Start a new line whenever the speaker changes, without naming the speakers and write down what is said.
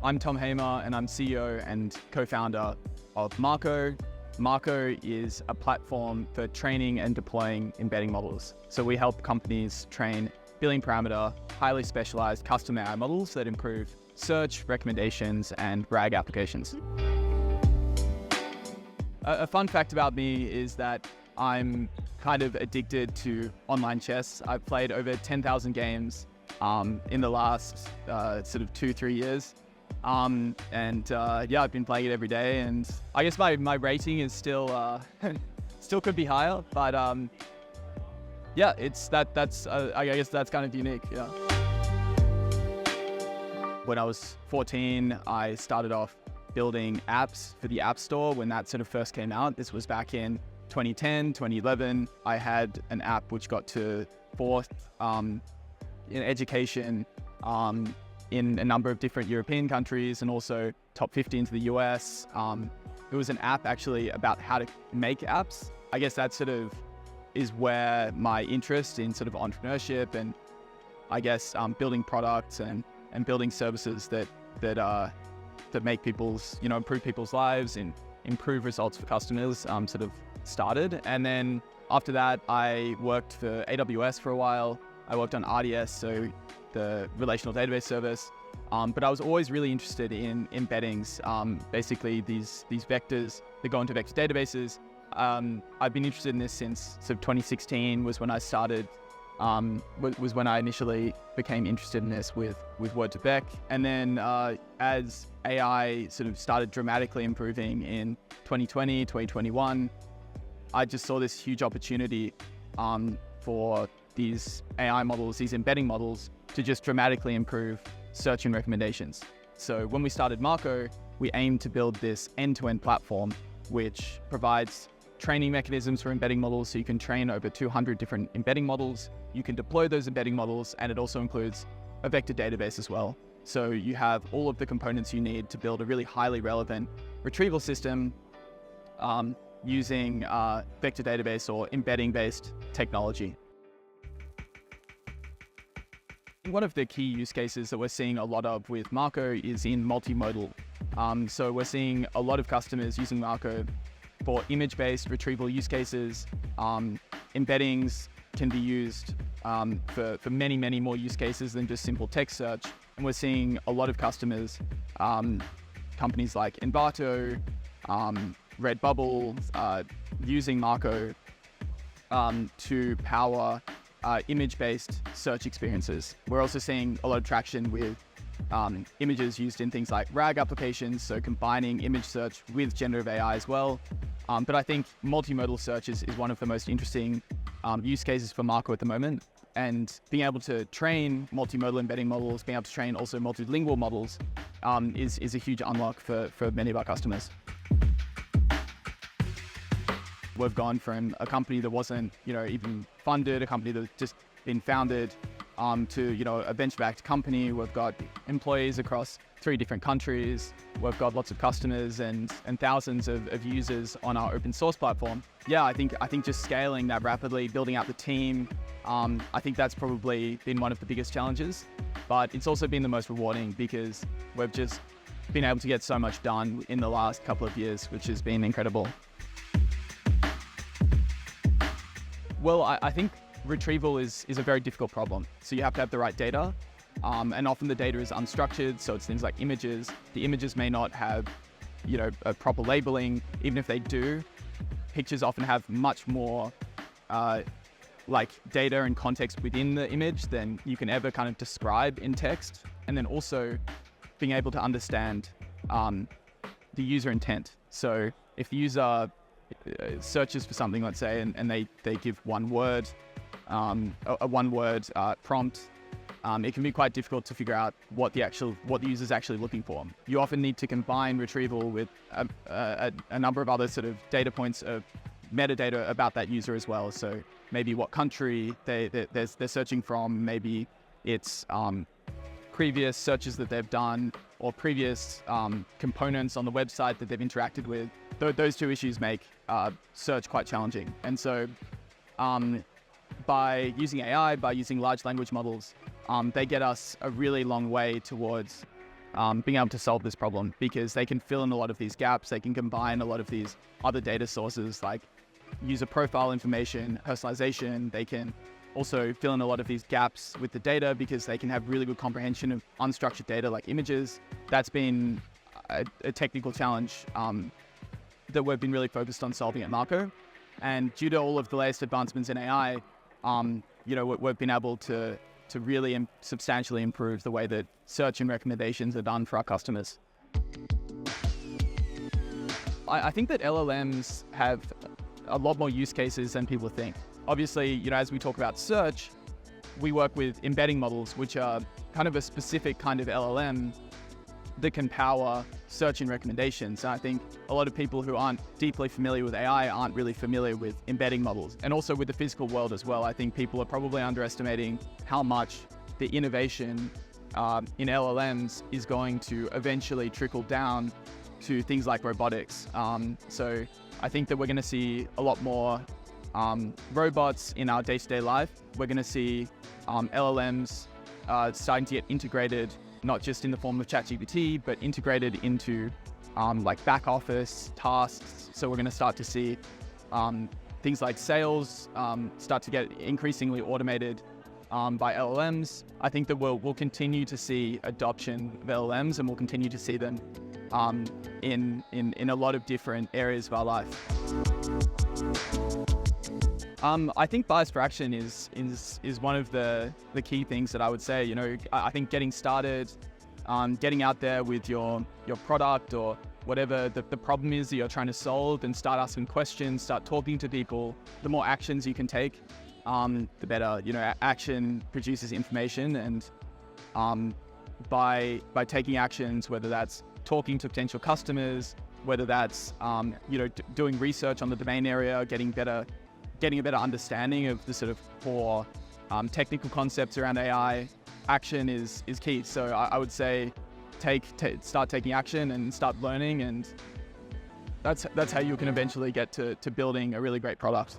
I'm Tom Hamer, and I'm CEO and co-founder of Marqo. Marqo is a platform for training and deploying embedding models. So we help companies train billion parameter, highly specialized custom AI models that improve search, recommendations, and RAG applications. A fun fact about me is that I'm kind of addicted to online chess. I've played over 10,000 games in the last sort of 2-3 years. Yeah, I've been playing it every day, and I guess my rating is still still could be higher, but yeah, that's I guess that's kind of unique. Yeah. When I was 14, I started off building apps for the App Store when that sort of first came out. This was back in 2010, 2011. I had an app which got to 4th in education in a number of different European countries, and also top 50 into the US. It was an app actually about how to make apps. I guess that sort of is where my interest in sort of entrepreneurship and I guess building products and building services that make people's, improve people's lives and improve results for customers sort of started. And then after that, I worked for AWS for a while. I worked on RDS, so the relational database service. But I was always really interested in embeddings, basically these vectors that go into vector databases. I've been interested in this since sort of 2016 was when I started, was when I initially became interested in this with Word2Vec. And then as AI sort of started dramatically improving in 2020, 2021, I just saw this huge opportunity for these AI models, these embedding models, to just dramatically improve search and recommendations. So when we started Marqo, we aimed to build this end-to-end platform which provides training mechanisms for embedding models, so you can train over 200 different embedding models. You can deploy those embedding models, and it also includes a vector database as well. So you have all of the components you need to build a really highly relevant retrieval system using vector database or embedding-based technology. One of the key use cases that we're seeing a lot of with Marqo is in multimodal. So we're seeing a lot of customers using Marqo for image-based retrieval use cases. Embeddings can be used for many, many more use cases than just simple text search. And we're seeing a lot of customers, companies like Envato, Redbubble, using Marqo to power image-based search experiences. We're also seeing a lot of traction with images used in things like RAG applications, so combining image search with generative AI as well. But I think multimodal search is one of the most interesting use cases for Marqo at the moment. And being able to train multimodal embedding models, being able to train also multilingual models is a huge unlock for many of our customers. We've gone from a company that wasn't, even funded, a company that's just been founded, to, a venture-backed company. We've got employees across 3 different countries. We've got lots of customers and thousands of users on our open source platform. Yeah, I think just scaling that rapidly, building out the team, I think that's probably been one of the biggest challenges. But it's also been the most rewarding because we've just been able to get so much done in the last couple of years, which has been incredible. Well, I think retrieval is a very difficult problem. So you have to have the right data, and often the data is unstructured, so it's things like images. The images may not have, a proper labeling. Even if they do, pictures often have much more like data and context within the image than you can ever kind of describe in text. And then also being able to understand the user intent. So if the user searches for something, let's say, and they give one word, a one-word prompt, it can be quite difficult to figure out what the user is actually looking for. You often need to combine retrieval with a number of other sort of data points of metadata about that user as well. So maybe what country they're searching from, maybe it's previous searches that they've done, or previous components on the website that they've interacted with. Those 2 issues make search quite challenging. And so by using AI, by using large language models, they get us a really long way towards being able to solve this problem, because they can fill in a lot of these gaps. They can combine a lot of these other data sources like user profile information, personalization. They can also fill in a lot of these gaps with the data because they can have really good comprehension of unstructured data like images. That's been a technical challenge that we've been really focused on solving at Marqo. And due to all of the latest advancements in AI, we've been able to really substantially improve the way that search and recommendations are done for our customers. I think that LLMs have a lot more use cases than people think. Obviously, as we talk about search, we work with embedding models, which are kind of a specific kind of LLM that can power search and recommendations. And I think a lot of people who aren't deeply familiar with AI aren't really familiar with embedding models, and also with the physical world as well. I think people are probably underestimating how much the innovation in LLMs is going to eventually trickle down to things like robotics. So I think that we're going to see a lot more robots in our day-to-day life. We're going to see LLMs starting to get integrated, not just in the form of ChatGPT, but integrated into like back office tasks. So we're going to start to see things like sales start to get increasingly automated by LLMs. I think that we'll continue to see adoption of LLMs, and we'll continue to see them in a lot of different areas of our life. I think bias for action is one of the key things that I would say. I think getting started, getting out there with your product or whatever the problem is that you're trying to solve, and start asking questions, start talking to people. The more actions you can take, the better. Action produces information, and by taking actions, whether that's talking to potential customers, whether that's doing research on the domain area, getting a better understanding of the sort of core technical concepts around AI, action is key. So I would say start taking action and start learning, and that's how you can eventually get to building a really great product.